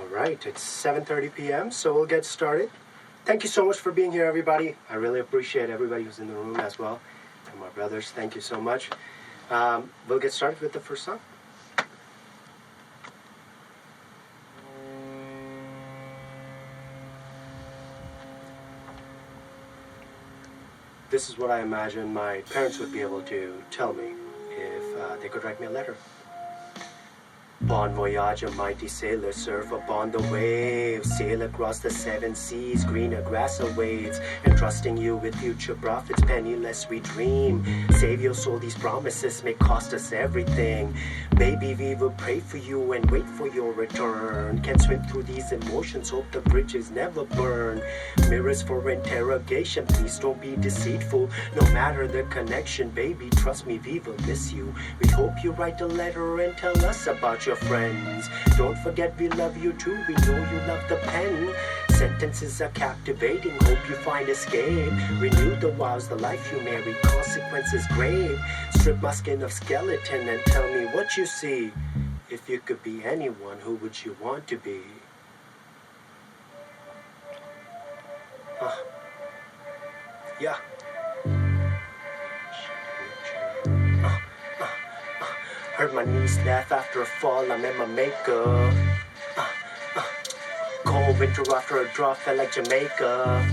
right, it's 7:30 p.m., so we'll get started. Thank you so much for being here, everybody. I really appreciate everybody who's in the room as well. And my brothers, thank you so much. We'll get started with the first song. This is what I imagine my parents would be able to tell me if they could write me a letter. Bon voyage, a mighty sailor, surf upon the waves, sail across the seven seas, greener grass awaits, entrusting you with future profits, penniless we dream. Save your soul, these promises may cost us everything. Baby, we will pray for you and wait for your return. Can swim through these emotions, hope the bridges never burn. Mirrors for interrogation, please don't be deceitful. No matter the connection, baby, trust me, we will miss you. We hope you write a letter and tell us about your friends. Don't forget we love you too, we know you love the pen. Sentences are captivating, hope you find escape. Renew the vows, the life you marry, consequences grave. Strip my skin of skeleton and tell me what you see. If you could be anyone, who would you want to be? Yeah. Heard my niece laugh after a fall, I met my maker. Cold winter after a drop, felt like Jamaica.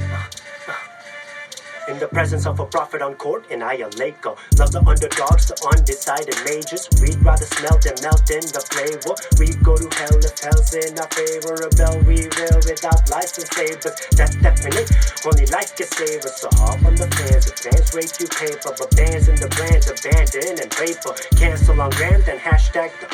In the presence of a prophet on court in Ayalako. Love the underdogs, the undecided majors. We'd rather smell than melt in the flavor. We go to hell if hell's in our favor. Rebel we will without license savers. That's definite, only life can save us. So hop on the fans, advance rate you paper. But bands in the brands, abandon and vapor. Cancel on gram, then hashtag the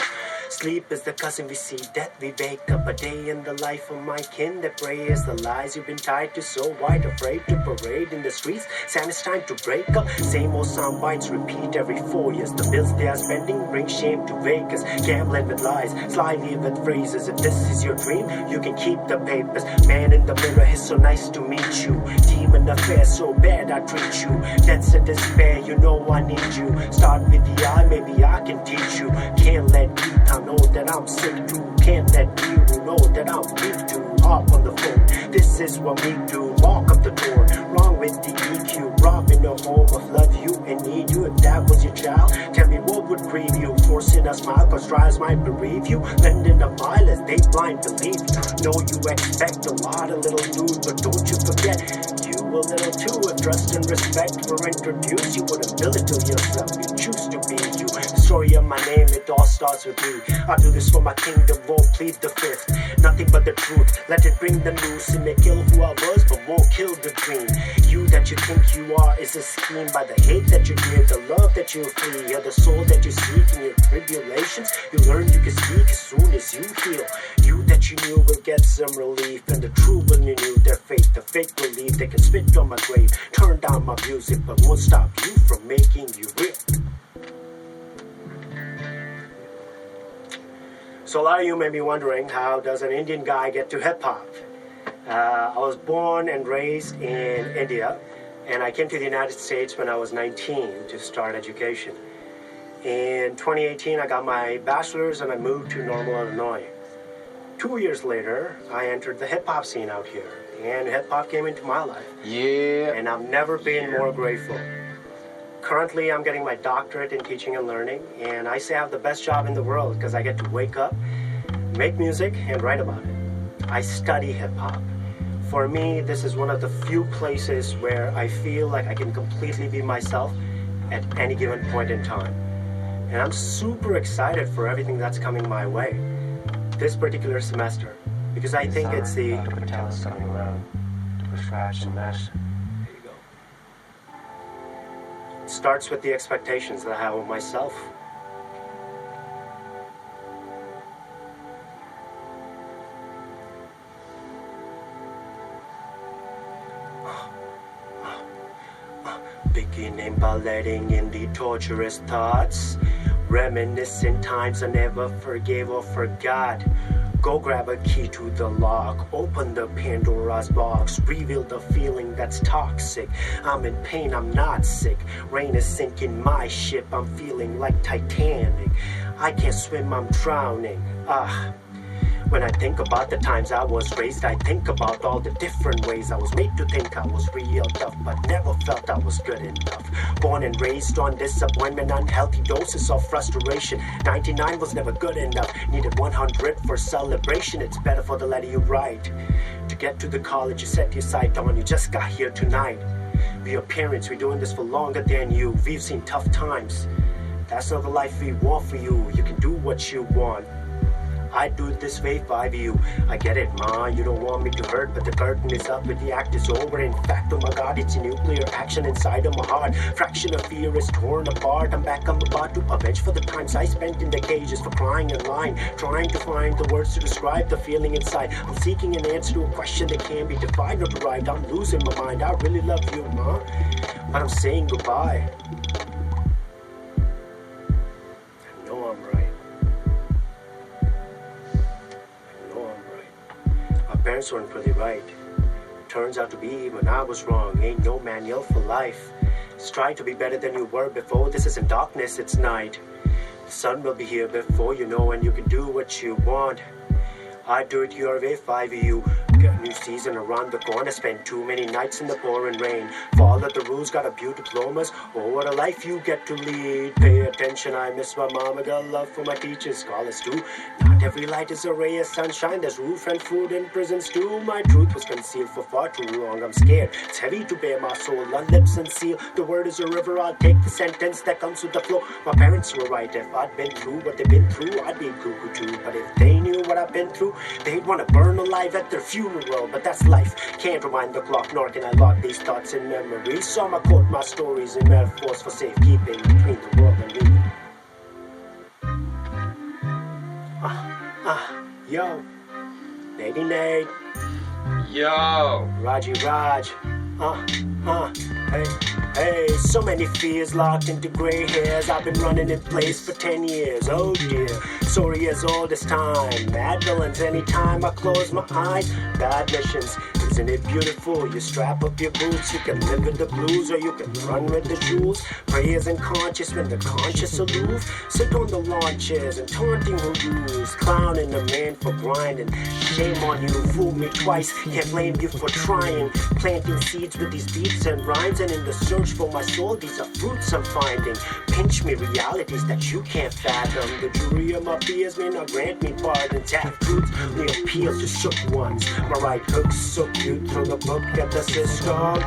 sleep is the cousin we see, death we wake up. A day in the life of my kin that prays the lies you've been tied to, so wide afraid to parade in the streets. Sam, it's time to break up. Same old sound bites repeat every 4 years. The bills they are spending bring shame to Vegas. Gambling with lies, slyly with phrases. If this is your dream, you can keep the papers. Man in the mirror, it's so nice to meet you. Demon affair, so bad I treat you. Death's a despair, you know I need you. Start with the eye, maybe I can teach you. Can't let you down, know that I'm sick too. Can't let you know that I'm weak too. Hop on the phone, this is what we do. Walk up the door, wrong with the EQ. Robbing a home of love you and need you. If that was your child, tell me what would grieve you. Forcing a smile, cause trials might bereave you. Lending a mile as they blind believe you. Know you expect a lot of little dude, but don't you forget you a little too. If trust and respect were introduced, you wouldn't belittle yourself. You choose to be you. The story of my name, it all starts with you. I do this for my kingdom, won't plead the fifth. Nothing but the truth, let it bring the news. It may kill who I was, but won't kill the dream. You that you think you are is a scheme. By the hate that you give, the love that you flee. You're the soul that you seek in your tribulations. You learn you can speak as soon as you heal. You that you knew will get some relief. And the true one you knew their faith. The fake belief they can spit on my grave. Turn down my music, but won't stop you from making you real. So a lot of you may be wondering, how does an Indian guy get to hip-hop? I was born and raised in India, and I came to the United States when I was 19 to start education. In 2018, I got my bachelor's and I moved to Normal, Illinois. 2 years later, I entered the hip-hop scene out here, and hip-hop came into my life. Yeah. And I've never been more grateful. Currently, I'm getting my doctorate in teaching and learning, and I say I have the best job in the world because I get to wake up, make music, and write about it. I study hip-hop. For me, this is one of the few places where I feel like I can completely be myself at any given point in time. And I'm super excited for everything that's coming my way this particular semester, because I think it's the... Dr. Patel is coming around to prescribe some medicine. Starts with the expectations that I have of myself. Beginning by letting in the torturous thoughts, reminiscent times I never forgave or forgot. Go grab a key to the lock, open the Pandora's box, reveal the feeling that's toxic. I'm in pain, I'm not sick. Rain is sinking my ship, I'm feeling like Titanic. I can't swim, I'm drowning. When I think about the times I was raised, I think about all the different ways I was made to think I was real tough, but never felt I was good enough. Born and raised on disappointment, unhealthy doses of frustration. 99 was never good enough, needed 100 for celebration. It's better for the letter you write. To get to the college you set your sight on, you just got here tonight. We are parents, we're doing this for longer than you. We've seen tough times. That's not the life we want for you. You can do what you want. I do it this way for you. I get it, ma, you don't want me to hurt, but the curtain is up and the act is over. In fact, oh my god, it's a nuclear action inside of my heart. Fraction of fear is torn apart. I'm back, I'm about to avenge for the times I spent in the cages, for crying and lying, trying to find the words to describe the feeling inside. I'm seeking an answer to a question that can't be defined or derived. I'm losing my mind. I really love you, ma, but I'm saying goodbye. I know I'm right. Parents weren't really right. Turns out to be when I was wrong. Ain't no manual for life. Strive to be better than you were before. This isn't darkness, it's night. The sun will be here before you know, and you can do what you want. I do it your way, 5 of you. Got a new season around the corner. Spent too many nights in the pouring rain. Follow the rules, got a few diplomas. Oh, what a life you get to lead. Pay attention, I miss my mama. Got love for my teachers, scholars too. Not every light is a ray of sunshine. There's roof and food in prisons too. My truth was concealed for far too long. I'm scared, it's heavy to bear my soul. On lips and seal, the word is a river. I'll take the sentence that comes with the flow. My parents were right. If I'd been through what they've been through, I'd be cuckoo too. But if they knew what I've been through, they'd want to burn alive at their funeral. But that's life, can't rewind the clock, nor can I lock these thoughts in memory. So I'ma quote my stories and metaphors for safekeeping between the world and me. Yo, Nady Nate. Yo, Raji Raj. Hey, so many fears locked into gray hairs. I've been running in place for 10 years. Oh dear, sorry as old as time. Mad villains anytime I close my eyes. Bad missions, isn't it beautiful? You strap up your boots, you can live with the blues, or you can run with the jewels. Prayers unconscious when the conscious aloof. Sit on the lawn chairs and taunting who use. Clowning a man for grinding. Shame on you, fooled me twice. Can't blame you for trying. Planting seeds with these beats and rhymes, and in the search for my soul, these are fruits I'm finding. Pinch me realities that you can't fathom. The jury of my fears may not grant me pardons. Half truths, they appeal to shook ones. My right hooks soak you through the book at the system.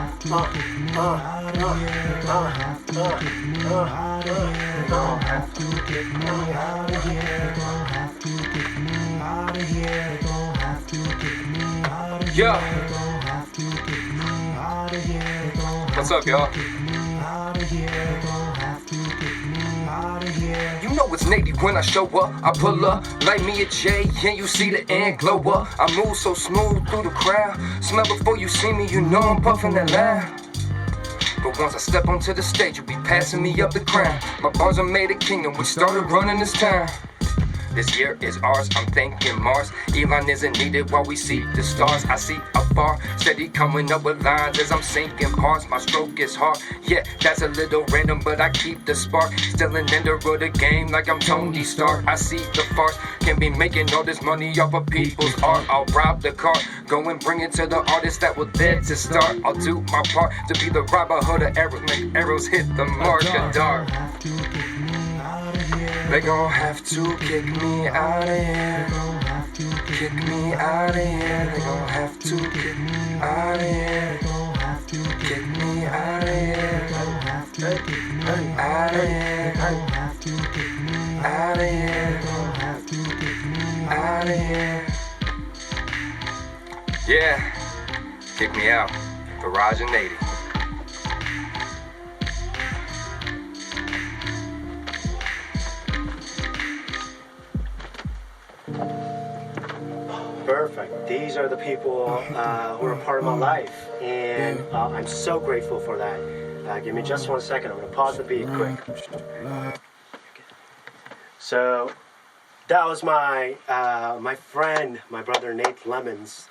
yo. What's up, y'all? You know it's Nady when I show up. I pull up like me a J, and you see the end glow up. I move so smooth through the crowd. Smell before you see me, you know I'm puffing that loud. But once I step onto the stage, you'll be passing me up the crown. My bars are made of kingdom, we started running this town. This year is ours, I'm thinking Mars. Elon isn't needed while we see the stars. I see afar, steady coming up with lines as I'm sinking parts. My stroke is hard, yeah, that's a little random, but I keep the spark. Still an ender of the game like I'm Tony Stark. I see the farce, can be making all this money off of people's art. I'll rob the car, go and bring it to the artists that were there to start. I'll do my part to be the Robin Hood of arrows, make arrows hit the mark of dark. They gon' have to kick me out of here. Kick me out of here. They gon' have to kick me out of here. Kick me out of here. Out of here. Out of here. Out of here. Yeah, kick me out. For Raj and Nady. Perfect. These are the people who are a part of my life, and I'm so grateful for that. Give me just 1 second. I'm going to pause the beat quick. So that was my my friend, my brother Nate Lemons.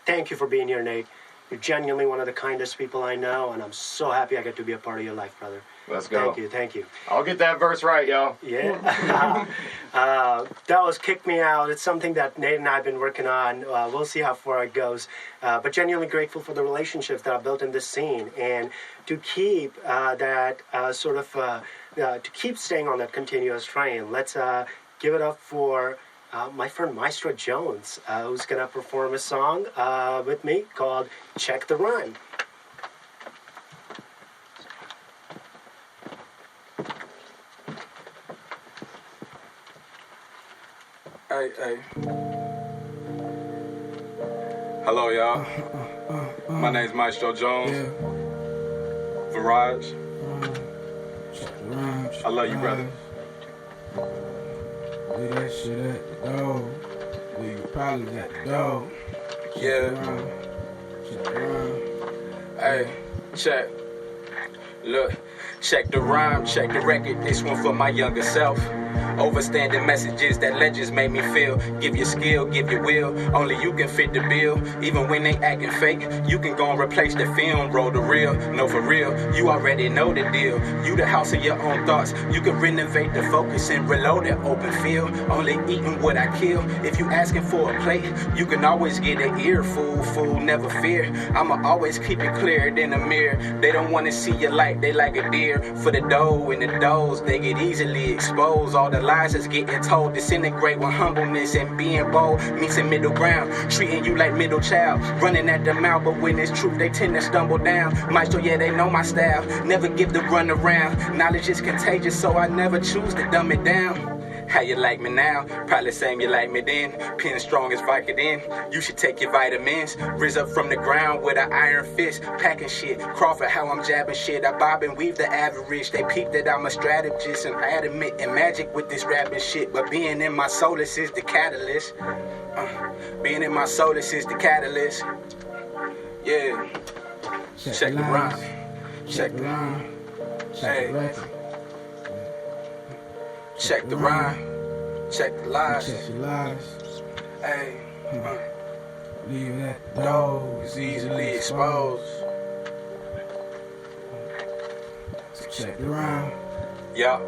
Thank you for being here, Nate. You're genuinely one of the kindest people I know, and I'm so happy I get to be a part of your life, brother. Let's go. Thank you. I'll get that verse right, y'all. Yeah. That was Kick Me Out. It's something that Nate and I have been working on. We'll see how far it goes. But genuinely grateful for the relationships that I've built in this scene. And to keep to keep staying on that continuous train, let's give it up for my friend Maestro Jones, who's going to perform a song with me called Check the Rhyme. Hey. Hello, y'all. My name's Maestro Jones. Virage. I love you, brother. Leave that shit at the door. Leave your problems at the door. Yeah. Hey, check. Look, check the rhyme, check the record. This one for my younger self. Overstanding messages that legends made me feel. Give your skill, give your will. Only you can fit the bill. Even when they acting fake, you can go and replace the film. Roll the reel. No, for real, you already know the deal. You the house of your own thoughts. You can renovate the focus and reload that open field. Only eating what I kill. If you asking for a plate, you can always get an earful. Fool, never fear. I'ma always keep it clearer than a mirror. They don't wanna see your light, they like a deer. For the dough and the doughs, they get easily exposed. All the lies that's getting told disintegrate when humbleness and being bold meets a middle ground. Treating you like middle child, running at the mouth, but when it's truth, they tend to stumble down. Maestro, yeah, they know my style. Never give the run around. Knowledge is contagious, so I never choose to dumb it down. How you like me now? Probably same you like me then. Pen strong as Vicodin. You should take your vitamins. Riz up from the ground with an iron fist. Packing shit. Crawford, how I'm jabbing shit. I bob and weave the average. They peep that I'm a strategist and adamant and magic with this rapping shit. But being in my soul, this is the catalyst. Being in my soul, this is the catalyst. Yeah. Check the rhyme. Check the rhyme. Hey. Check the rhyme, check the lies. Check your lies. Hey, Leave it at the door. it's easily exposed. Check the rhyme. Yup.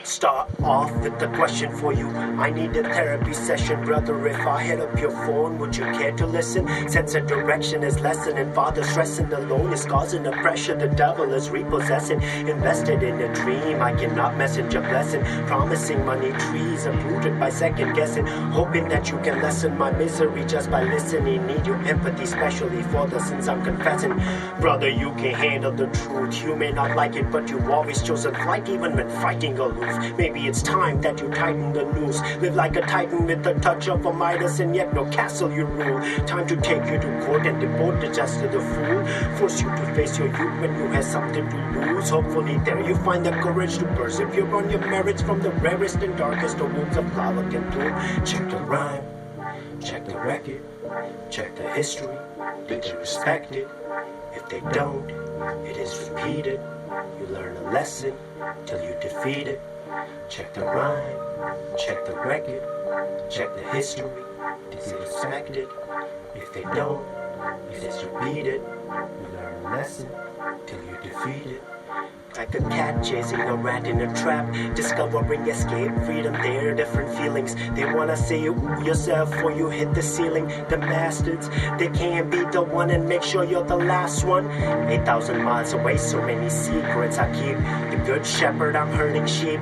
Start off with the question for you. I need a therapy session, brother. If I hit up your phone, would you care to listen? Sense of direction is lessening. Father stressing alone is causing the pressure. The devil is repossessing. Invested in a dream, I cannot message a blessing. Promising money trees, uprooted by second guessing. Hoping that you can lessen my misery just by listening. Need your empathy, especially for the sins I'm confessing. Brother, you can handle the truth. You may not like it, but you've always chosen flight, even when fighting aloof. Maybe it's time that you tighten the noose. Live like a titan with the touch of a Midas, and yet no castle you rule. Time to take you to court and devote the just to the fool. Force you to face your youth when you have something to lose. Hopefully there you find the courage to persevere on your merits from the rarest and darkest of wounds of flower can bloom. Check the rhyme, check the record, check the history. Did you respect it? If they don't, it is repeated. You learn a lesson till you defeat it. Check the rhyme, check the record, check the history. Did you respect it? If they don't, it is repeated. You learn a lesson till you defeat it. Like a cat chasing a rat in a trap, discovering escape, freedom, there are different feelings. They wanna say you yourself before you hit the ceiling. The bastards, they can't be the one and make sure you're the last one. 8,000 miles away, so many secrets I keep. The good shepherd, I'm herding sheep.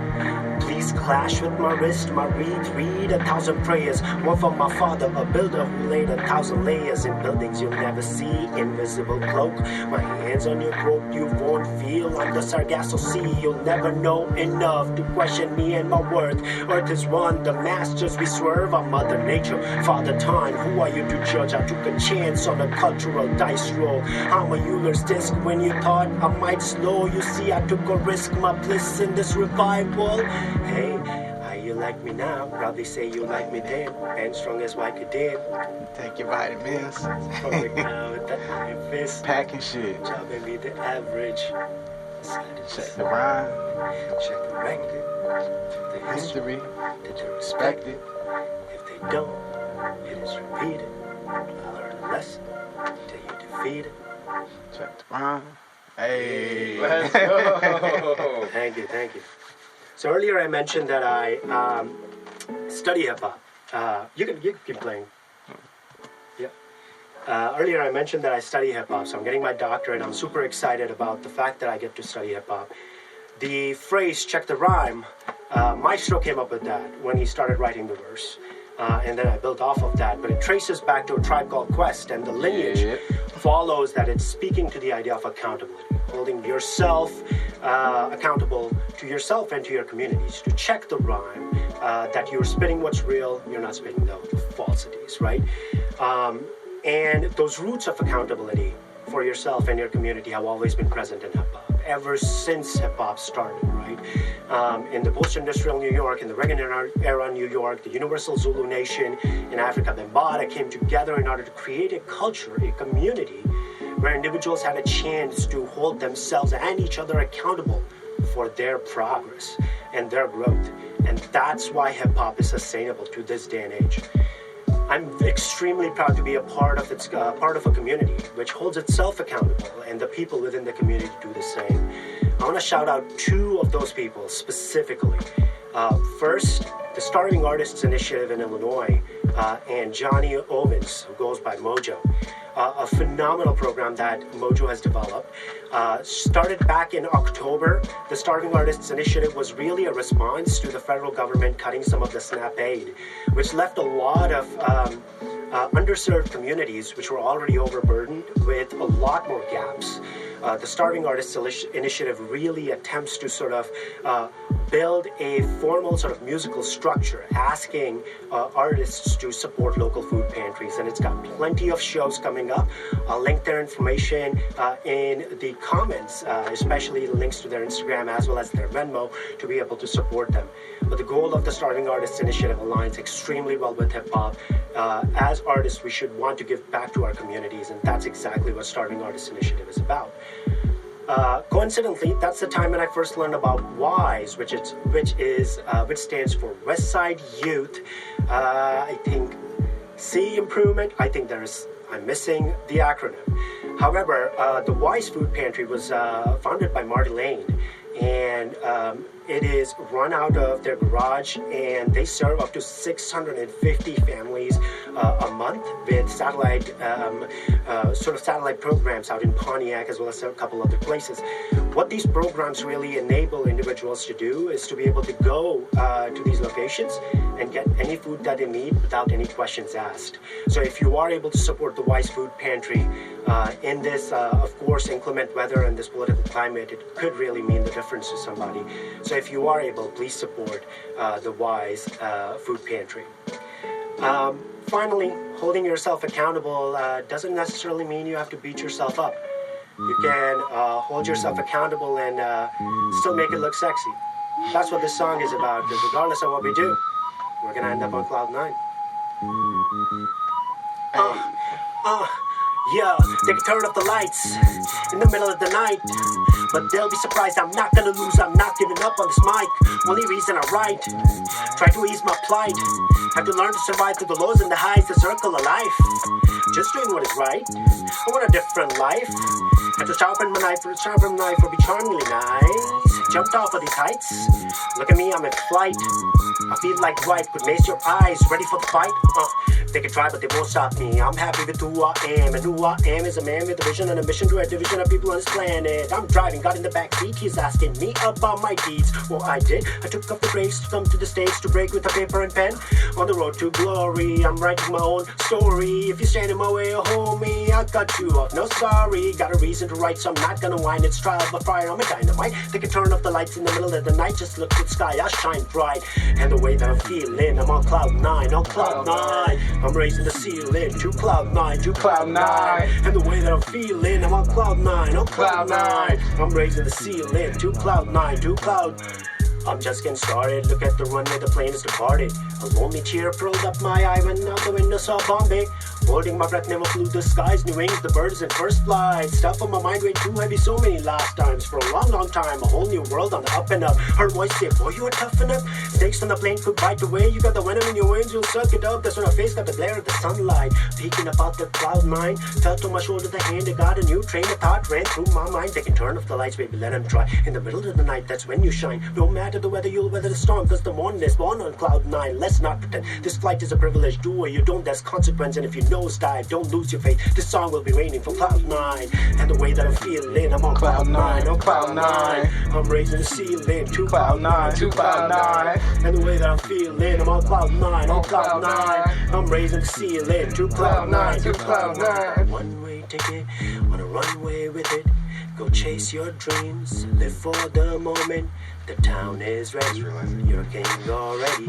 Please clash with my wrist, my read 1,000 prayers. One for my father, a builder who laid 1,000 layers in buildings you'll never see. Invisible cloak, my hands on your throat, you won't feel. I'm the Sargasso Sea, you'll never know enough to question me and my worth. Earth is one, the masters we swerve. I'm Mother Nature, Father Time. Who are you to judge? I took a chance on a cultural dice roll. I'm a Euler's disc when you thought I might slow. You see, I took a risk, my bliss in this revival. Hey, how you like me now? Probably say you like me then. And strong as Vicodin. Take your vitamins. From the ground with the iron fist. Packing shit. Jobbing me the average. Check the rhyme. Check the record. Check the history. Did you respect it? If they don't, it is repeated. I learned a lesson till you defeat it. Check the rhyme. Hey. Let's go. Thank you. So earlier I mentioned that I study hip hop. You can keep playing. Yeah. Earlier I mentioned that I study hip hop, so I'm getting my doctorate. I'm super excited about the fact that I get to study hip hop. The phrase "check the rhyme," Maestro came up with that when he started writing the verse. And then I built off of that, but it traces back to a Tribe Called Quest, and the lineage follows that it's speaking to the idea of accountability, holding yourself accountable to yourself and to your communities, to check the rhyme, that you're spitting what's real, you're not spitting the falsities, right? And those roots of accountability for yourself and your community have always been present in hip-hop, ever since hip-hop started, right? In the post-industrial New York, in the Reagan era New York, the Universal Zulu Nation in Africa, Bambaataa came together in order to create a culture, a community, where individuals had a chance to hold themselves and each other accountable for their progress and their growth. And that's why hip-hop is sustainable to this day and age. I'm extremely proud to be a part of a community which holds itself accountable, and the people within the community do the same. I want to shout out two of those people specifically. First, the Starving Artists Initiative in Illinois, and Johnny Owens, who goes by Mojo. A phenomenal program that Mojo has developed. Started back in October, the Starving Artists Initiative was really a response to the federal government cutting some of the SNAP aid, which left a lot of underserved communities which were already overburdened with a lot more gaps. The Starving Artists Initiative really attempts to sort of build a formal sort of musical structure, asking artists to support local food pantries, and it's got plenty of shows coming up. I'll link their information in the comments, especially links to their Instagram as well as their Venmo, to be able to support them. But the goal of the Starving Artists Initiative aligns extremely well with hip-hop. As artists, we should want to give back to our communities, and that's exactly what Starving Artists Initiative is about. Coincidentally, that's the time when I first learned about WYSE, which stands for West Side Youth. I think C Improvement. I think I'm missing the acronym. However, the WYSE Food Pantry was founded by Marty Lane, and it is run out of their garage, and they serve up to 650 families a month with satellite programs out in Pontiac as well as a couple other places. What these programs really enable individuals to do is to be able to go to these locations and get any food that they need without any questions asked. So if you are able to support the WYSE Food Pantry in this, of course, inclement weather and this political climate, it could really mean the difference to somebody. So if you are able, please support the WYSE Food Pantry. Finally, holding yourself accountable doesn't necessarily mean you have to beat yourself up. You can hold yourself accountable and still make it look sexy. That's what this song is about, because regardless of what we do, we're going to end up on cloud 9. Yeah, they can turn off the lights in the middle of the night, but they'll be surprised I'm not gonna lose, I'm not giving up on this mic. Only reason I write, try to ease my plight. Have to learn to survive through the lows and the highs, the circle of life. Just doing what is right, I want a different life. Had to sharpen my knife or be charmingly nice. Jumped off of these heights, look at me, I'm in flight. I feel like Dwight could mace your eyes, ready for the fight. They can try, but they won't stop me. I'm happy with who I am, and who I am is a man with a vision and a mission to a division of people on this planet. I'm driving, got in the back seat, he's asking me about my deeds. Well, I did. I took up the brakes to come to the stage to break with a paper and pen. On the road to glory, I'm writing my own story. If you stand in my way, oh homie, I cut you off. No sorry, got a reason to write, so I'm not gonna whine. It's trial by fire, I'm a dynamite. They can turn off the lights in the middle of the night. Just look at the sky, I shine bright. And the way that I'm feeling, I'm on cloud 9, on cloud 9. I'm raising the ceiling to cloud 9, to cloud 9. And the way that I'm feeling, I'm on cloud 9, on cloud 9. I'm raising the ceiling to cloud 9, to cloud. I'm just getting started, look at the runway, the plane is departed. A lonely tear curled up my eye when out the window saw Bombay. Holding my breath, never flew the skies. New wings, the birds in first flight. Stuff on my mind way too heavy, so many last times. For a long, long time, a whole new world on the up and up. Her voice say, boy, you are tough enough. Snakes on the plane could bite away. You got the venom in your wings, you'll suck it up. That's when her face got the glare of the sunlight. Peeking about the cloud nine. Felt on my shoulder the hand that got a new train of thought ran through my mind. They can turn off the lights, baby, let them try. In the middle of the night, that's when you shine. No matter the weather, you'll weather the storm. Cause the morning is born on cloud nine. Let's not pretend this flight is a privilege. Do or you don't, that's consequence. And if you nosedive, don't lose your faith. This song will be raining from cloud nine. And the way that I'm feeling, I'm on cloud nine. On cloud nine. I'm raising the ceiling to cloud nine. To cloud nine. And the way that I'm feeling, I'm on cloud nine. On cloud nine. I'm raising the ceiling to cloud nine. To cloud nine. One-way ticket on a runway with it. Go chase your dreams, live for the moment. The town is ready, you're king already.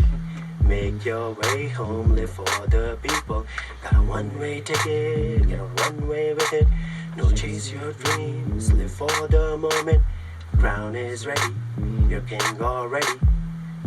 Make your way home, live for the people. Got a one-way ticket, get a runway with it. No, chase your dreams, live for the moment. Crown is ready, you're king already.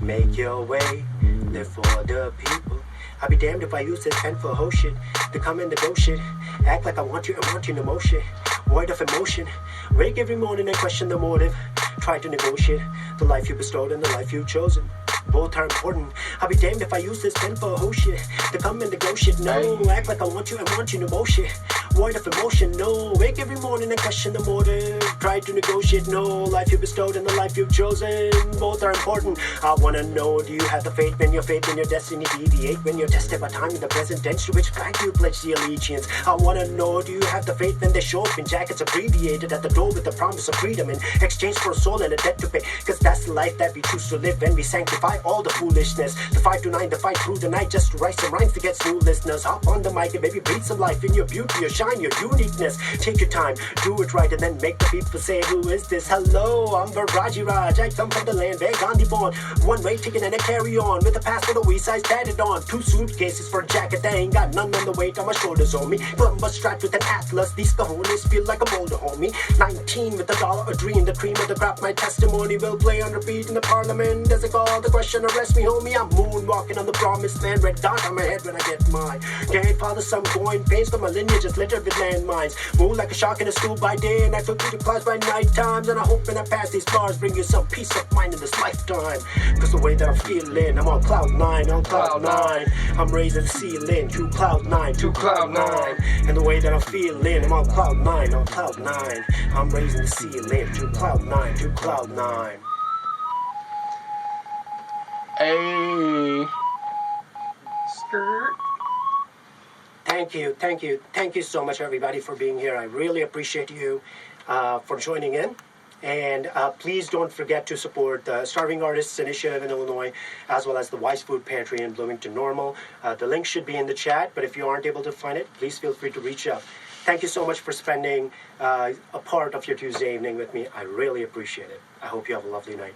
Make your way, live for the people. I'll be damned if I use this pen for whole shit. To come and to go shit. Act like I want you to know shit. Void of emotion. Wake every morning and question the motive. Try to negotiate the life you bestowed and the life you've chosen. Both are important. I'll be damned if I use this pen for whole shit. To come and to go shit. No, act like I want you to know shit. Void of emotion, no. Wake every morning and question the motive. Try to negotiate, no. Life you bestowed and the life you've chosen. Both are important. I wanna know, do you have the faith when your destiny deviate? When you're tested by time in the present tense, to which flag do you pledge the allegiance? I wanna know, do you have the faith when they show up in jackets abbreviated at the door with the promise of freedom in exchange for a soul and a debt to pay? Cause that's the life that we choose to live when we sanctify all the foolishness. The 5 to 9, the fight through the night just to write some rhymes to get new listeners. Hop on the mic and baby breathe some life in your beauty, your shine, your uniqueness. Take your time, do it right, and then make the people say, who is this? Hello, I'm Viraji Raj. I come from the land where Gandhi born. One-way ticket and I carry on with a passport of WYSE tatted on. 2 suitcases for a jacket, they ain't got none on the weight on my shoulders on me. Columbus strapped with an atlas, these cojones feel like a boulder, homie. 19 with $1 a dream, the cream of the crop. My testimony will play on repeat in the parliament. Does it call the question, arrest me, homie? I'm moonwalking on the promised land. Red dot on my head when I get mine. Grandfather, some coin, paste on my lineage is littered with landmines. Move like a shark in a school by day, and I took you to class by night times. And I hope when I pass these bars, bring you some peace of mind in this lifetime. Cause the way that I'm feeling, I'm on cloud nine, on cloud nine. I'm raising the ceiling to cloud nine, to cloud nine. And the way that I'm feeling, I'm on cloud nine, on cloud nine. I'm raising the ceiling to cloud nine, to cloud nine. Hey. Skirt. Thank you so much, everybody, for being here. I really appreciate you for joining in. And please don't forget to support the Starving Artists Initiative in Illinois, as well as the WYSE Food Pantry in Bloomington Normal. The link should be in the chat, but if you aren't able to find it, please feel free to reach out. Thank you so much for spending a part of your Tuesday evening with me. I really appreciate it. I hope you have a lovely night.